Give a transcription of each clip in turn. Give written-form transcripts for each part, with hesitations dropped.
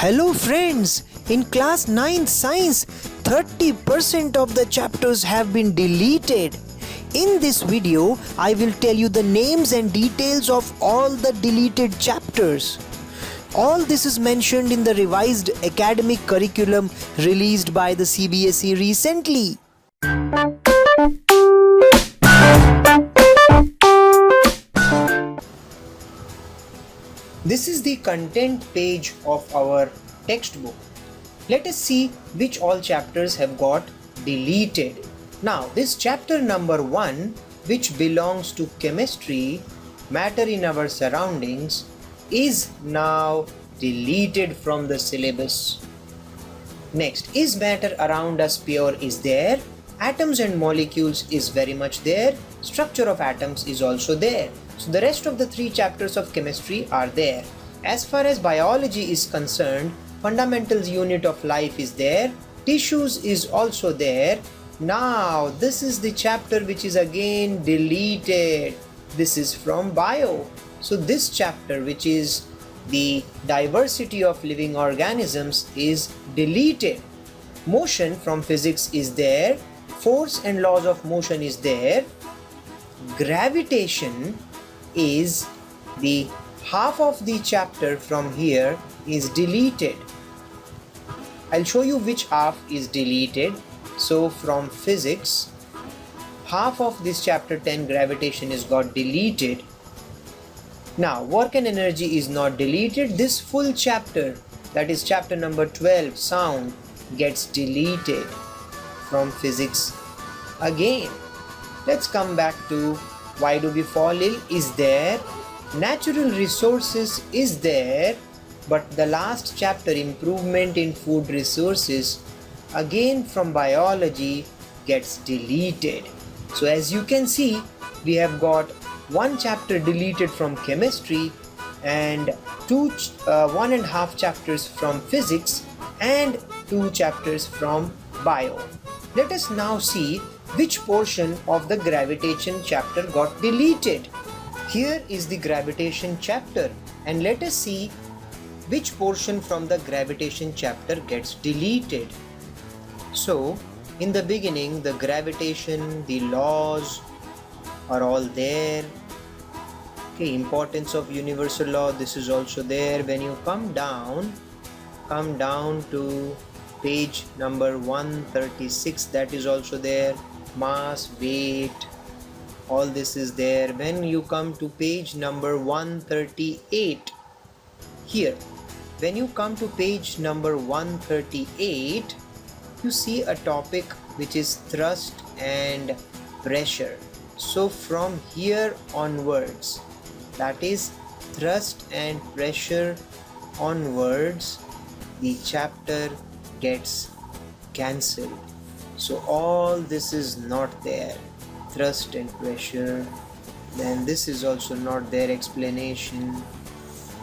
Hello friends, in class 9 science, 30% of the chapters have been deleted. In this video, I will tell you the names and details of all the deleted chapters. All this is mentioned in the revised academic curriculum released by the CBSE recently. This is the content page of our textbook. Let us see which all chapters have got deleted. Now, this chapter number 1, which belongs to chemistry, matter in our surroundings, is now deleted from the syllabus. Next, is matter around us pure is there, atoms and molecules is very much there, structure of atoms is also there. So the rest of the 3 chapters of chemistry are there. As far as biology is concerned, fundamentals unit of life is there, tissues is also there. Now this is the chapter which is again deleted. This is from bio. So this chapter, which is the diversity of living organisms, is deleted. Motion from physics is there, force and laws of motion is there, gravitation is the half of the chapter from here is deleted. I'll show you which half is deleted. So from physics, half of this chapter 10 gravitation is got deleted. Now work and energy is not deleted. This full chapter, that is chapter number 12 sound, gets deleted from physics again. Let's come back to why do we fall ill is there, natural resources is there, but the last chapter, improvement in food resources, again from biology, gets deleted. So as you can see, we have got one chapter deleted from chemistry and 1.5 chapters from physics and 2 chapters from bio. Let us now see which portion of the gravitation chapter got deleted. Here is the gravitation chapter, and let us see which portion from the gravitation chapter gets deleted. So in the beginning, the gravitation, the laws are all there. Okay, importance of universal law, this is also there. When you come down to page number 136, that is also there. Mass, weight, all this is there. When you come to page number 138, here, when you come to page number 138, you see a topic which is thrust and pressure. So from here onwards, that is thrust and pressure onwards, the chapter gets cancelled. So all this is not there, thrust and pressure. Then this is also not there, explanation,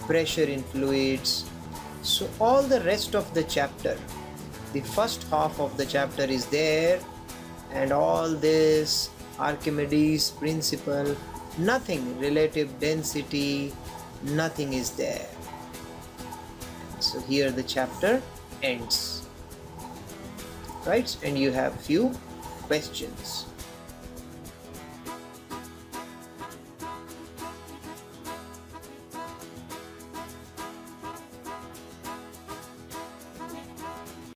pressure in fluids. So all the rest of the chapter, the first half of the chapter is there, and all this Archimedes principle, nothing, relative density, nothing is there. So here the chapter ends, right? And you have few questions.